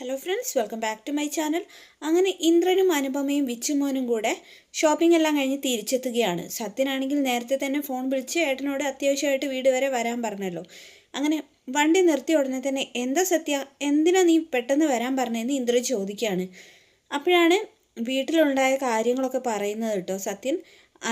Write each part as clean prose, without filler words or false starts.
Hello friends, welcome back to my channel. അങ്ങനെ ഇന്ദ്രനും അനുപമയും വിച്ചുമോനും കൂടെ ഷോപ്പിംഗ് എല്ലാം കഴിഞ്ഞ് തിരിച്ചെത്തുകയാണ്. സത്യനാണെങ്കിൽ നേരത്തെ തന്നെ ഫോൺ വിളിച്ച് ഏട്ടനോട് അത്യാവശ്യമായിട്ട് വീട് വരെ വരാൻ പറഞ്ഞല്ലോ. അങ്ങനെ വണ്ടി നിർത്തിയ ഉടനെ തന്നെ എന്താ സത്യ, എന്തിനാ നീ പെട്ടെന്ന് വരാൻ പറഞ്ഞതെന്ന് ഇന്ദ്രൻ ചോദിക്കുകയാണ്. അപ്പോഴാണ് വീട്ടിലുണ്ടായ കാര്യങ്ങളൊക്കെ പറയുന്നത് കേട്ടോ. സത്യൻ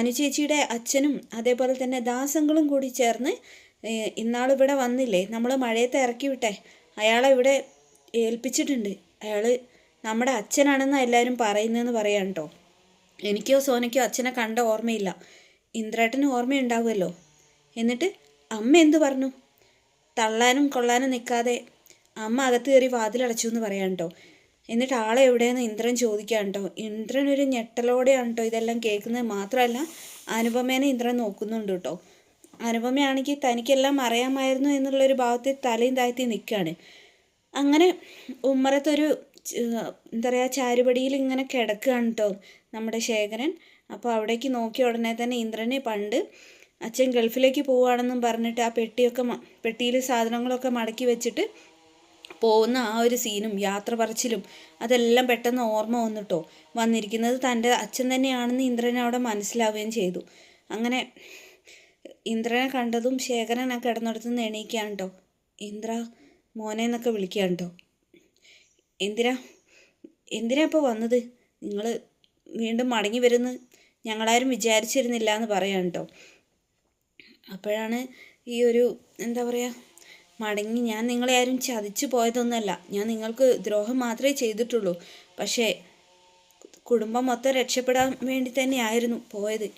അനുചേച്ചിയുടെ അച്ഛനും അതേപോലെ തന്നെ ദാസങ്ങളും കൂടി ചേർന്ന് ഇന്നാളിവിടെ വന്നില്ലേ, നമ്മൾ മഴയത്ത് ഇറക്കി വിട്ടെ, അയാളെ ഇവിടെ ഏൽപ്പിച്ചിട്ടുണ്ട്. അയാൾ നമ്മുടെ അച്ഛനാണെന്ന് എല്ലാവരും പറയുന്നതെന്ന് പറയാം കേട്ടോ. എനിക്കോ സോനയ്ക്കോ അച്ഛനെ കണ്ട ഓർമ്മയില്ല, ഇന്ദ്രേട്ടന് ഓർമ്മയുണ്ടാവുമല്ലോ. എന്നിട്ട് അമ്മ എന്തു പറഞ്ഞു? തള്ളാനും കൊള്ളാനും നിൽക്കാതെ അമ്മ അകത്ത് കയറി വാതിലടച്ചു എന്ന് പറയാം കേട്ടോ. എന്നിട്ട് ആളെ എവിടെയെന്ന് ഇന്ദ്രൻ ചോദിക്കാൻ കേട്ടോ. ഇന്ദ്രൻ ഒരു ഞെട്ടലോടെയാണ് കേട്ടോ ഇതെല്ലാം കേൾക്കുന്നത്. മാത്രമല്ല അനുപമേനെ ഇന്ദ്രൻ നോക്കുന്നുണ്ട് കേട്ടോ. അനുപമയാണെങ്കിൽ തനിക്കെല്ലാം അറിയാമായിരുന്നു എന്നുള്ളൊരു ഭാഗത്തിൽ തലയും താഴ്ത്തി നിൽക്കുകയാണ്. അങ്ങനെ ഉമ്മറത്തൊരു എന്താ പറയുക, ചാരുപടിയിൽ ഇങ്ങനെ കിടക്കുകയാണ് കേട്ടോ നമ്മുടെ ശേഖരൻ. അപ്പോൾ അവിടേക്ക് നോക്കിയ ഉടനെ തന്നെ ഇന്ദ്രന് പണ്ട് അച്ഛൻ ഗൾഫിലേക്ക് പോവുകയാണെന്നും പറഞ്ഞിട്ട് ആ പെട്ടിയിൽ സാധനങ്ങളൊക്കെ മടക്കി വെച്ചിട്ട് പോകുന്ന ആ ഒരു സീനും യാത്ര പറച്ചിലും അതെല്ലാം പെട്ടെന്ന് ഓർമ്മ വന്നിട്ടോ. വന്നിരിക്കുന്നത് തൻ്റെ അച്ഛൻ തന്നെയാണെന്ന് ഇന്ദ്രനെ അവിടെ മനസ്സിലാവുകയും ചെയ്തു. അങ്ങനെ ഇന്ദ്രനെ കണ്ടതും ശേഖരൻ ആ കിടന്നിടത്തുനിന്ന് എണീക്കുകയാണ് കേട്ടോ. ഇന്ദ്ര മോനെ എന്നൊക്കെ വിളിക്കുകയാണ് കേട്ടോ. എന്തിനാ ഇപ്പോൾ വന്നത്? നിങ്ങൾ വീണ്ടും മടങ്ങി വരുന്ന് ഞങ്ങളാരും വിചാരിച്ചിരുന്നില്ല എന്ന് പറയാം കേട്ടോ. അപ്പോഴാണ് ഈ ഒരു എന്താ പറയുക, മടങ്ങി, ഞാൻ നിങ്ങളെ ആരും ചതിച്ചു പോയതൊന്നുമല്ല, ഞാൻ നിങ്ങൾക്ക് ദ്രോഹം മാത്രമേ ചെയ്തിട്ടുള്ളൂ. പക്ഷേ കുടുംബം മൊത്തം രക്ഷപ്പെടാൻ വേണ്ടി തന്നെയായിരുന്നു പോയത്.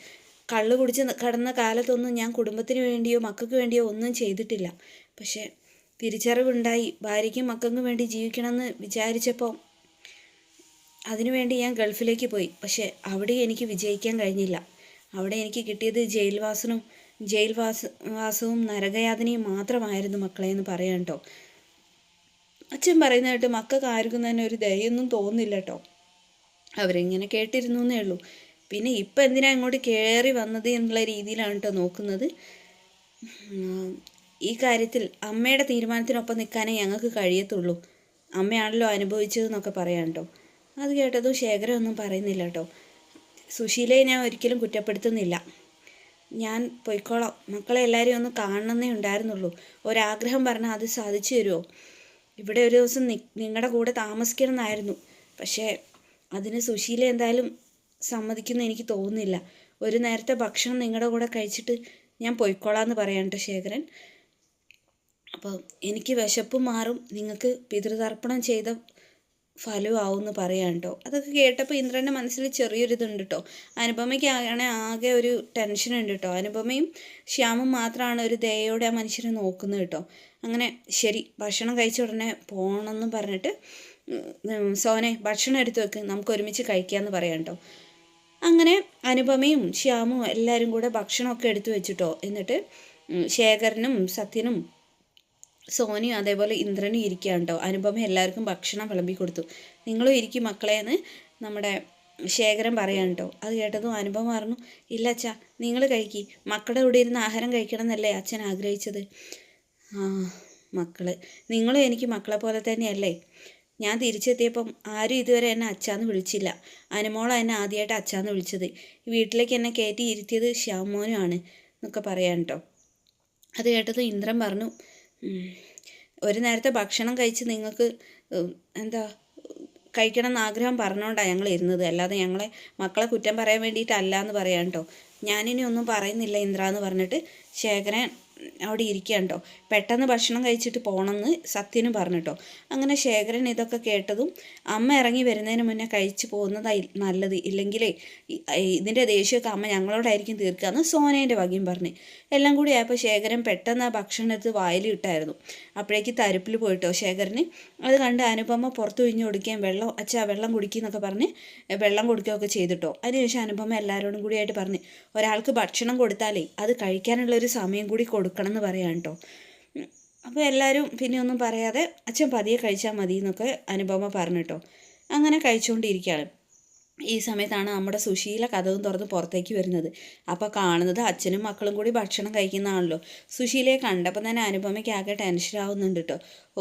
കള്ള് കുടിച്ച് കിടന്ന കാലത്തൊന്നും ഞാൻ കുടുംബത്തിന് വേണ്ടിയോ മക്കൾക്ക് വേണ്ടിയോ ഒന്നും ചെയ്തിട്ടില്ല. പക്ഷേ തിരിച്ചറിവുണ്ടായി, ഭാര്യയ്ക്കും മക്കൾക്കും വേണ്ടി ജീവിക്കണമെന്ന് വിചാരിച്ചപ്പോൾ അതിനുവേണ്ടി ഞാൻ ഗൾഫിലേക്ക് പോയി. പക്ഷേ അവിടെ എനിക്ക് വിജയിക്കാൻ കഴിഞ്ഞില്ല. അവിടെ എനിക്ക് കിട്ടിയത് ജയിൽവാസവും നരകയാതനയും മാത്രമായിരുന്നു മക്കളെ എന്ന് പറയാം കേട്ടോ. അച്ഛൻ പറയുന്ന കേട്ട് മക്കൾക്ക് ആർക്കും തന്നെ ഒരു ദയൊന്നും തോന്നില്ല കേട്ടോ. അവരിങ്ങനെ കേട്ടിരുന്നു എന്നേ ഉള്ളൂ. പിന്നെ ഇപ്പം എന്തിനാ ഇങ്ങോട്ട് കയറി വന്നത് എന്നുള്ള രീതിയിലാണ് കേട്ടോ നോക്കുന്നത്. ഈ കാര്യത്തിൽ അമ്മയുടെ തീരുമാനത്തിനൊപ്പം നിൽക്കാനേ ഞങ്ങൾക്ക് കഴിയത്തുള്ളൂ, അമ്മയാണല്ലോ അനുഭവിച്ചതെന്നൊക്കെ പറയാം കേട്ടോ. അത് കേട്ടതും ശേഖരൻ ഒന്നും പറയുന്നില്ല കേട്ടോ. സുശീലയെ ഞാൻ ഒരിക്കലും കുറ്റപ്പെടുത്തുന്നില്ല, ഞാൻ പൊയ്ക്കോളാം, മക്കളെ എല്ലാവരെയും ഒന്ന് കാണണമെന്നേ ഉണ്ടായിരുന്നുള്ളൂ. ഒരാഗ്രഹം പറഞ്ഞാൽ അത് സാധിച്ചു തരുമോ? ഇവിടെ ഒരു ദിവസം നിങ്ങളുടെ കൂടെ താമസിക്കണം എന്നായിരുന്നു. പക്ഷേ അതിന് സുശീല എന്തായാലും സമ്മതിക്കുമെന്ന് എനിക്ക് തോന്നുന്നില്ല. ഒരു നേരത്തെ ഭക്ഷണം നിങ്ങളുടെ കൂടെ കഴിച്ചിട്ട് ഞാൻ പൊയ്ക്കോളാം എന്ന് പറയാം കേട്ടോ ശേഖരൻ. അപ്പോൾ എനിക്ക് വിശപ്പ് മാറും, നിങ്ങൾക്ക് പിതൃതർപ്പണം ചെയ്ത ഫലമാവും എന്ന് പറയാം കേട്ടോ. അതൊക്കെ കേട്ടപ്പോൾ ഇന്ദ്രൻ്റെ മനസ്സിൽ ചെറിയൊരിതുണ്ട് കേട്ടോ. അനുപമയ്ക്ക് ആകെ ഒരു ടെൻഷനുണ്ട് കേട്ടോ. അനുപമയും ശ്യാമും മാത്രമാണ് ഒരു ദയോടെ ആ മനുഷ്യനെ നോക്കുന്നത് കേട്ടോ. അങ്ങനെ ശരി, ഭക്ഷണം കഴിച്ച ഉടനെ പോകണമെന്ന് പറഞ്ഞിട്ട് സോനെ ഭക്ഷണം എടുത്ത് വെക്ക്, നമുക്ക് ഒരുമിച്ച് കഴിക്കാമെന്ന് പറയാം കേട്ടോ. അങ്ങനെ അനുപമയും ശ്യാമും എല്ലാവരും കൂടെ ഭക്ഷണമൊക്കെ എടുത്തു വെച്ചിട്ടോ. എന്നിട്ട് ശേഖരനും സത്യനും സോനിയും അതേപോലെ ഇന്ദ്രനും ഇരിക്കുകയാണ് കേട്ടോ. അനുപമ എല്ലാവർക്കും ഭക്ഷണം വിളമ്പി കൊടുത്തു. നിങ്ങളും ഇരിക്കും മക്കളെ എന്ന് നമ്മുടെ ശേഖരൻ പറയാൻ കേട്ടോ. അത് കേട്ടതും അനുപമ പറഞ്ഞു, ഇല്ല അച്ഛാ, നിങ്ങൾ കഴിക്കി, മക്കളുടെ കൂടെ ഇരുന്ന് ആഹാരം കഴിക്കണം എന്നല്ലേ അച്ഛൻ ആഗ്രഹിച്ചത്. മക്കള്, നിങ്ങളും എനിക്ക് മക്കളെ പോലെ തന്നെയല്ലേ. ഞാൻ തിരിച്ചെത്തിയപ്പം ആരും ഇതുവരെ എന്നെ അച്ഛാന്ന് വിളിച്ചില്ല. അനുമോള എന്നെ ആദ്യമായിട്ട് അച്ഛാന്ന് വിളിച്ചത്. ഈ വീട്ടിലേക്ക് എന്നെ കയറ്റി ഇരുത്തിയത് ശ്യാമോനുമാണ് എന്നൊക്കെ പറയാൻ കേട്ടോ. അത് കേട്ടത് ഇന്ദ്രൻ പറഞ്ഞു, ഒരു നേരത്തെ ഭക്ഷണം കഴിച്ച് നിങ്ങൾക്ക് എന്താ കഴിക്കണം എന്ന് ആഗ്രഹം പറഞ്ഞുകൊണ്ടാണ് ഞങ്ങൾ ഇരുന്നത്, അല്ലാതെ ഞങ്ങളെ മക്കളെ കുറ്റം പറയാൻ വേണ്ടിയിട്ടല്ല എന്ന് പറയാം കേട്ടോ. ഞാനിനി ഒന്നും പറയുന്നില്ല ഇന്ദ്ര എന്ന് പറഞ്ഞിട്ട് ശേഖരൻ അവിടെ ഇരിക്കുകയാണ് കേട്ടോ. പെട്ടെന്ന് ഭക്ഷണം കഴിച്ചിട്ട് പോകണമെന്ന് സത്യനും പറഞ്ഞിട്ടോ. അങ്ങനെ ശേഖരൻ ഇതൊക്കെ കേട്ടതും അമ്മ ഇറങ്ങി വരുന്നതിന് മുന്നേ കഴിച്ച് പോകുന്നതായി നല്ലത്, ഇല്ലെങ്കിലേ ഇതിൻ്റെ ദേഷ്യമൊക്കെ അമ്മ ഞങ്ങളോടായിരിക്കും തീർക്കാമെന്ന് സോനേൻ്റെ വകയും പറഞ്ഞ്. എല്ലാം കൂടി ആയപ്പോൾ ശേഖരൻ പെട്ടെന്ന് ആ ഭക്ഷണം എടുത്ത് വായിലിട്ടായിരുന്നു. അപ്പോഴേക്ക് തരുപ്പിൽ പോയിട്ടോ ശേഖരന്. അത് കണ്ട് അനുപമ പുറത്ത് ഒഴിഞ്ഞു കൊടുക്കുകയും വെള്ളം കുടിക്കുന്നൊക്കെ പറഞ്ഞ് വെള്ളം കൊടുക്കുകയൊക്കെ ചെയ്തിട്ടോ. അതിനുശേഷം അനുപമ എല്ലാവരോടും കൂടിയായിട്ട് പറഞ്ഞ്, ഒരാൾക്ക് ഭക്ഷണം കൊടുത്താലേ അത് കഴിക്കാനുള്ളൊരു സമയം കൂടി കൊടുക്കണം എന്ന് പറയാം കേട്ടോ. അപ്പോൾ എല്ലാവരും പിന്നെ ഒന്നും പറയാതെ അച്ഛൻ പതിയെ കഴിച്ചാൽ മതി എന്നൊക്കെ അനുപമ പറഞ്ഞു കേട്ടോ. അങ്ങനെ കഴിച്ചുകൊണ്ടിരിക്കുകയാണ്. ഈ സമയത്താണ് നമ്മുടെ സുശീല കതകും തുറന്ന് പുറത്തേക്ക് വരുന്നത്. അപ്പോൾ കാണുന്നത് അച്ഛനും മക്കളും കൂടി ഭക്ഷണം കഴിക്കുന്നതാണല്ലോ. സുശീലയെ കണ്ടപ്പോൾ തന്നെ അനുപമയ്ക്ക് ആകെ ടെൻഷനാവുന്നുണ്ട് കേട്ടോ.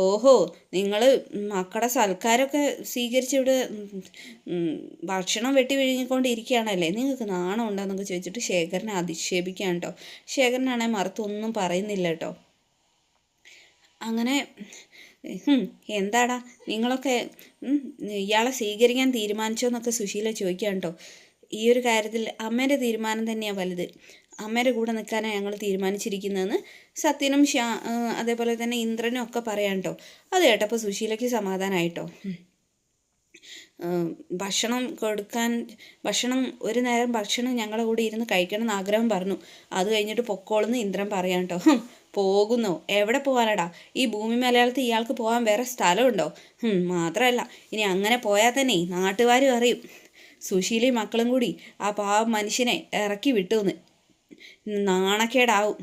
ഓഹോ, നിങ്ങൾ മക്കളുടെ സൽക്കാരമൊക്കെ സ്വീകരിച്ച് ഇവിടെ ഭക്ഷണം വെട്ടി വിഴുങ്ങിക്കൊണ്ടിരിക്കുകയാണല്ലേ, നിങ്ങൾക്ക് നാണം ഉണ്ടോയെന്നൊക്കെ ചോദിച്ചിട്ട് ശേഖരനെ അധിക്ഷേപിക്കുകയാണ് കേട്ടോ. ശേഖരനാണെങ്കിൽ മറുത്തൊന്നും പറയുന്നില്ല കേട്ടോ. അങ്ങനെ എന്താടാ നിങ്ങളൊക്കെ ഇയാളെ സ്വീകരിക്കാൻ തീരുമാനിച്ചോ എന്നൊക്കെ സുശീല ചോദിക്കാം കേട്ടോ. ഈ ഒരു കാര്യത്തിൽ അമ്മേൻ്റെ തീരുമാനം തന്നെയാണ് വലുത്. അമ്മേൻ്റെ കൂടെ നിൽക്കാനാണ് ഞങ്ങൾ തീരുമാനിച്ചിരിക്കുന്നതെന്ന് സത്യനും അതേപോലെ തന്നെ ഇന്ദ്രനും ഒക്കെ പറയാം കേട്ടോ. അത് കേട്ടപ്പോൾ സുശീലയ്ക്ക് സമാധാനമായിട്ടോ. ഭക്ഷണം ഒരു നേരം ഭക്ഷണം ഞങ്ങളുടെ കൂടെ ഇരുന്ന് കഴിക്കണം എന്ന് ആഗ്രഹം പറഞ്ഞു. അത് കഴിഞ്ഞിട്ട് പൊക്കോളെന്ന് ഇന്ദ്രൻ പറയാം കേട്ടോ. പോകുന്നോ? എവിടെ പോകാനടാ? ഈ ഭൂമി മലയാളത്തിൽ ഇയാൾക്ക് പോകാൻ വേറെ സ്ഥലമുണ്ടോ? മാത്രമല്ല ഇനി അങ്ങനെ പോയാൽ തന്നെ നാട്ടുകാരും അറിയും സുശീലയും മക്കളും കൂടി ആ മനുഷ്യനെ ഇറക്കി വിട്ടുന്ന്. നാണക്കേടാവും.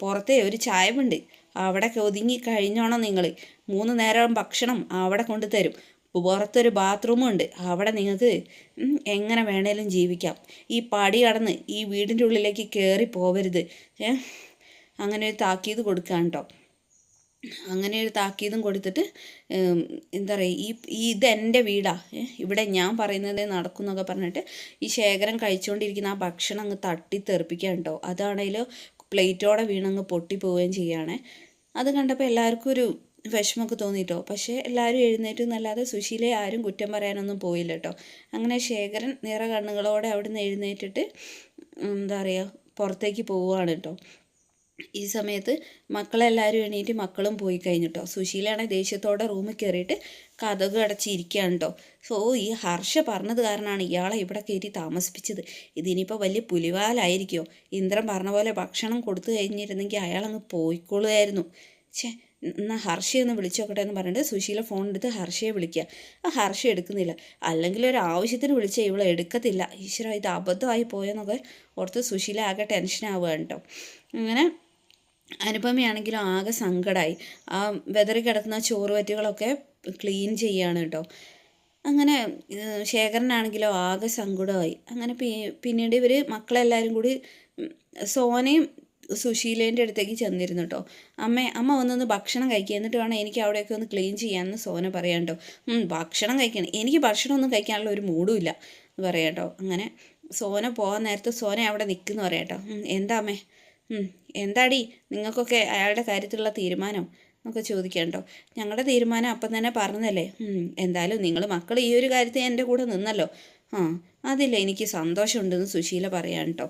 പുറത്തെ ഒരു ചായവുണ്ട്, അവിടെ ഒതുങ്ങി കഴിഞ്ഞോണം നിങ്ങൾ. 3 നേരം ഭക്ഷണം അവിടെ കൊണ്ടുതരും. പുറത്തൊരു ബാത്റൂമുണ്ട്, അവിടെ നിങ്ങൾക്ക് എങ്ങനെ വേണേലും ജീവിക്കാം. ഈ പടി കടന്ന് ഈ വീടിൻ്റെ ഉള്ളിലേക്ക് കയറി പോവരുത്. അങ്ങനെ ഒരു താക്കീത് കൊടുക്കുകയാണ് കേട്ടോ. അങ്ങനെ ഒരു താക്കീതും കൊടുത്തിട്ട് എന്താ പറയുക, ഇതെൻ്റെ വീടാണ്, ഇവിടെ ഞാൻ പറയുന്നതേ നടക്കും എന്നൊക്കെ പറഞ്ഞിട്ട് ഈ ശേഖരൻ കഴിച്ചുകൊണ്ടിരിക്കുന്ന ആ ഭക്ഷണം അങ്ങ് തട്ടിത്തെറിപ്പിക്കുക കേട്ടോ. അതാണെങ്കിലും പ്ലേറ്റോടെ വീണങ്ങ് പൊട്ടിപ്പോവുകയും ചെയ്യുകയാണ്. അത് കണ്ടപ്പോൾ എല്ലാവർക്കും ഒരു വിഷമമൊക്കെ തോന്നിയിട്ടോ. പക്ഷേ എല്ലാവരും എഴുന്നേറ്റ് എന്നല്ലാതെ സുശീലയെ ആരും കുറ്റം പറയാനൊന്നും പോയില്ല കേട്ടോ. അങ്ങനെ ശേഖരൻ നിറ കണ്ണുകളോടെ അവിടെ നിന്ന് എഴുന്നേറ്റിട്ട് എന്താ പറയുക പുറത്തേക്ക് പോവുകയാണ് കേട്ടോ. ഈ സമയത്ത് മക്കളെല്ലാവരും എണീറ്റ് മക്കളും പോയി കഴിഞ്ഞിട്ടോ. സുശീലയാണെങ്കിൽ ദേഷ്യത്തോടെ റൂമിൽ കയറിയിട്ട് കതക് അടച്ചിരിക്കുകയാണ് കേട്ടോ. ഈ ഹർഷ പറഞ്ഞത് കാരണമാണ് ഇയാളെ ഇവിടെ കയറ്റി താമസിപ്പിച്ചത്. ഇതിനിപ്പോൾ വലിയ പുലിവാലായിരിക്കുമോ? ഇന്ദ്രൻ പറഞ്ഞ പോലെ ഭക്ഷണം കൊടുത്തു കഴിഞ്ഞിരുന്നെങ്കിൽ അയാളങ്ങ് പോയിക്കൊള്ളുമായിരുന്നു. എന്നാൽ ഹർഷയൊന്ന് വിളിച്ചു നോക്കട്ടെ എന്ന് പറഞ്ഞിട്ട് സുശീല ഫോൺ എടുത്ത് ഹർഷയെ വിളിക്കുക. ആ ഹർഷ എടുക്കുന്നില്ല. അല്ലെങ്കിൽ ഒരു ആവശ്യത്തിന് വിളിച്ചാൽ ഇവളെ എടുക്കത്തില്ല. ഈശ്വര, ഇത് അബദ്ധമായി പോയെന്നൊക്കെ ഓർത്ത് സുശീല ആകെ ടെൻഷനാവുകയാണ് കേട്ടോ. അങ്ങനെ അനുപമയാണെങ്കിലും ആകെ സങ്കടമായി. ആ വെതറി കിടക്കുന്ന ചോറ് വറ്റുകളൊക്കെ ക്ലീൻ ചെയ്യുകയാണ് കേട്ടോ. അങ്ങനെ ശേഖരനാണെങ്കിലോ ആകെ സങ്കടമായി. അങ്ങനെ പിന്നീട് ഇവർ മക്കളെല്ലാവരും കൂടി സോനയും സുശീലേൻ്റെ അടുത്തേക്ക് ചെന്നിരുന്നു കേട്ടോ. അമ്മ വന്നൊന്ന് ഭക്ഷണം കഴിക്കുക, എന്നിട്ട് വേണം എനിക്ക് അവിടെയൊക്കെ ഒന്ന് ക്ലീൻ ചെയ്യാമെന്ന് സോന പറയാം കേട്ടോ. ഭക്ഷണം കഴിക്കണം, എനിക്ക് ഭക്ഷണമൊന്നും കഴിക്കാനുള്ള ഒരു മൂഡും ഇല്ല എന്ന് പറയാം കേട്ടോ. അങ്ങനെ സോന പോകാൻ നേരത്തെ സോന അവിടെ നിൽക്കുന്നു പറയാം കേട്ടോ. എന്താ അമ്മേ, എന്താടി നിങ്ങൾക്കൊക്കെ അയാളുടെ കാര്യത്തിലുള്ള തീരുമാനം എന്നൊക്കെ ചോദിക്കാം കേട്ടോ. ഞങ്ങളുടെ തീരുമാനം അപ്പം തന്നെ പറഞ്ഞതല്ലേ. എന്തായാലും നിങ്ങൾ മക്കൾ ഈ ഒരു കാര്യത്തിൽ എൻ്റെ കൂടെ നിന്നല്ലോ. അതില്ല, എനിക്ക് സന്തോഷമുണ്ടെന്ന് സുശീല പറയാം കേട്ടോ.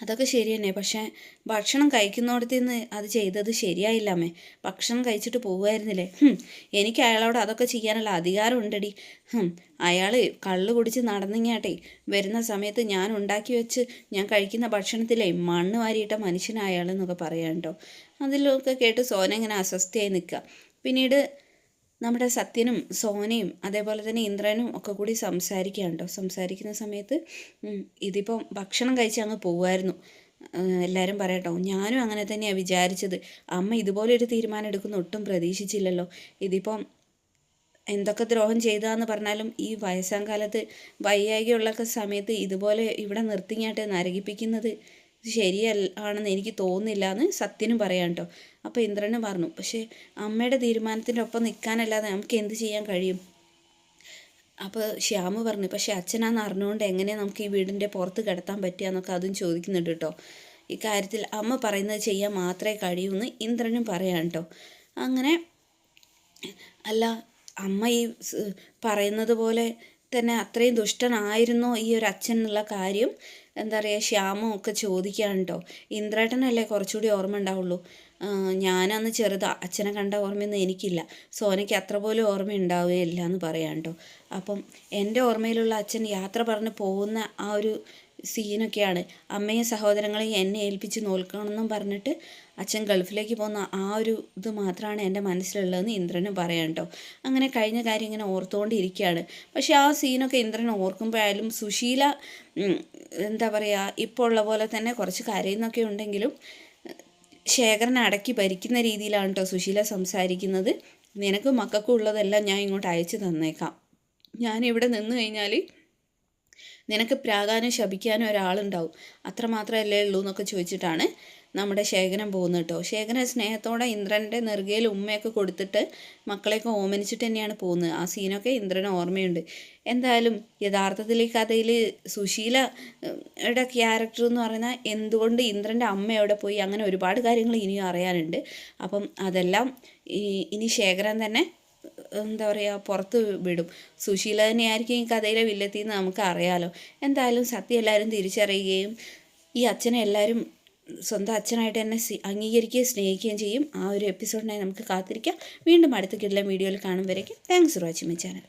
അതൊക്കെ ശരി തന്നെ, പക്ഷേ ഭക്ഷണം കഴിക്കുന്നിടത്തു നിന്ന് അത് ചെയ്തത് ശരിയായില്ല അമ്മേ. ഭക്ഷണം കഴിച്ചിട്ട് പോകുമായിരുന്നില്ലേ? എനിക്ക് അയാളോട് അതൊക്കെ ചെയ്യാനുള്ള അധികാരം ഉണ്ടടി. അയാൾ കള്ള് കുടിച്ച് നടന്നിങ്ങാട്ടെ വരുന്ന സമയത്ത് ഞാൻ ഉണ്ടാക്കി വെച്ച് ഞാൻ കഴിക്കുന്ന ഭക്ഷണത്തിലെ മണ്ണ് വാരിയിട്ട മനുഷ്യനായ അയാളെന്നൊക്കെ പറയാം കേട്ടോ. അതിലൊക്കെ കേട്ട് സോന ഇങ്ങനെ അസ്വസ്ഥയായി നിൽക്കുക. പിന്നീട് നമ്മുടെ സത്യനും സോനയും അതേപോലെ തന്നെ ഇന്ദ്രനും ഒക്കെ കൂടി സംസാരിക്കുകയാണ് കേട്ടോ. സംസാരിക്കുന്ന സമയത്ത് ഇതിപ്പം ഭക്ഷണം കഴിച്ച് അങ്ങ് പോകുമായിരുന്നു എല്ലാവരും പറയട്ടോ. ഞാനും അങ്ങനെ തന്നെയാണ് വിചാരിച്ചത്. അമ്മ ഇതുപോലെ ഒരു തീരുമാനം എടുക്കുന്ന ഒട്ടും പ്രതീക്ഷിച്ചില്ലല്ലോ. ഇതിപ്പം എന്തൊക്കെ ദ്രോഹം ചെയ്താന്ന് പറഞ്ഞാലും ഈ വയസ്സാം കാലത്ത് വയ്യായികയുള്ള സമയത്ത് ഇതുപോലെ ഇവിടെ നിർത്തിങ്ങാട്ട് നരകിപ്പിക്കുന്നത് ശരിയാണെന്ന് എനിക്ക് തോന്നുന്നില്ല എന്ന് സത്യനും പറയാം കേട്ടോ. അപ്പോൾ ഇന്ദ്രനും പറഞ്ഞു, പക്ഷേ അമ്മയുടെ തീരുമാനത്തിൻ്റെ ഒപ്പം നിൽക്കാനല്ലാതെ നമുക്ക് എന്ത് ചെയ്യാൻ കഴിയും? അപ്പോൾ ശ്യാമ് പറഞ്ഞു, പക്ഷേ അച്ഛനാന്ന് അറിഞ്ഞുകൊണ്ട് എങ്ങനെ നമുക്ക് ഈ വീടിൻ്റെ പുറത്ത് കിടത്താൻ പറ്റുക എന്നൊക്കെ അതും ചോദിക്കുന്നുണ്ട് കേട്ടോ. ഇക്കാര്യത്തിൽ അമ്മ പറയുന്നത് ചെയ്യാൻ മാത്രമേ കഴിയൂ എന്ന് ഇന്ദ്രനും പറയാം കേട്ടോ. അങ്ങനെ അല്ല, അമ്മ ഈ പറയുന്നത് പോലെ തന്നെ അത്രയും ദുഷ്ടനായിരുന്നോ ഈ ഒരു അച്ഛൻ എന്നുള്ള കാര്യം എന്താ പറയുക ശ്യാമും ഒക്കെ ചോദിക്കുകയാണ് കേട്ടോ. ഇന്ദ്രേട്ടനല്ലേ കുറച്ചുകൂടി ഓർമ്മ ഉണ്ടാവുള്ളൂ. ഞാനന്ന് ചെറുതാ, അച്ഛനെ കണ്ട ഓർമ്മയൊന്നും എനിക്കില്ല. സോനയ്ക്ക് അത്ര പോലും ഓർമ്മ ഉണ്ടാവുകയില്ല എന്ന് പറയാം കേട്ടോ. അപ്പം എൻ്റെ ഓർമ്മയിലുള്ള അച്ഛൻ യാത്ര പറഞ്ഞ് പോകുന്ന ആ ഒരു സീനൊക്കെയാണ്. അമ്മയും സഹോദരങ്ങളെയും എന്നെ ഏൽപ്പിച്ച് നോക്കണമെന്നും പറഞ്ഞിട്ട് അച്ഛൻ ഗൾഫിലേക്ക് പോകുന്ന ആ ഒരു ഇത് മാത്രമാണ് എൻ്റെ മനസ്സിലുള്ളതെന്ന് ഇന്ദ്രനും പറയാം കേട്ടോ. അങ്ങനെ കഴിഞ്ഞ കാര്യം ഇങ്ങനെ ഓർത്തുകൊണ്ടിരിക്കുകയാണ്. പക്ഷേ ആ സീനൊക്കെ ഇന്ദ്രൻ ഓർക്കുമ്പോഴായാലും സുശീല എന്താ പറയുക ഇപ്പോൾ ഉള്ള പോലെ തന്നെ കുറച്ച് കരയുന്നൊക്കെ ഉണ്ടെങ്കിലും ശേഖരനെ അടക്കി ഭരിക്കുന്ന രീതിയിലാണ് കേട്ടോ സുശീല സംസാരിക്കുന്നത്. നിനക്കും മക്കൾക്കും ഉള്ളതെല്ലാം ഞാൻ ഇങ്ങോട്ട് അയച്ചു തന്നേക്കാം, ഞാനിവിടെ നിന്ന് കഴിഞ്ഞാൽ നിനക്ക് പ്രാകാനും ശപിക്കാനും ഒരാളുണ്ടാവും, അത്രമാത്രമല്ലേ ഉള്ളൂ എന്നൊക്കെ ചോദിച്ചിട്ടാണ് നമ്മുടെ ശേഖരൻ പോകുന്നത് കേട്ടോ. ശേഖരൻ സ്നേഹത്തോടെ ഇന്ദ്രൻ്റെ നെറുകയിൽ ഉമ്മയൊക്കെ കൊടുത്തിട്ട് മക്കളെയൊക്കെ ഓമനിച്ചിട്ട് തന്നെയാണ് പോകുന്നത്. ആ സീനൊക്കെ ഇന്ദ്രന് ഓർമ്മയുണ്ട്. എന്തായാലും യഥാർത്ഥത്തിൽ ഈ കഥയിൽ സുശീലയുടെ ക്യാരക്ടർ എന്ന് പറയുന്നത് എന്തുകൊണ്ട് ഇന്ദ്രൻ്റെ അമ്മ എവിടെ പോയി, അങ്ങനെ ഒരുപാട് കാര്യങ്ങൾ ഇനിയും അറിയാനുണ്ട്. അപ്പം അതെല്ലാം ഇനി ശേഖരൻ തന്നെ എന്താ പറയുക പുറത്ത് വിടും. സുശീല തന്നെയായിരിക്കും ഈ കഥയിലെ വില്ലത്തിന്ന് നമുക്ക് അറിയാലോ. എന്തായാലും സത്യം എല്ലാവരും തിരിച്ചറിയുകയും ഈ അച്ഛനെ എല്ലാവരും സ്വന്തം അച്ഛനായിട്ട് തന്നെ അംഗീകരിക്കുകയും സ്നേഹിക്കുകയും ചെയ്യും. ആ ഒരു എപ്പിസോഡിനായി നമുക്ക് കാത്തിരിക്കാം. വീണ്ടും അടുത്ത കിടിലൻ വീഡിയോയിൽ കാണും വരേക്കും thanks for watching my channel.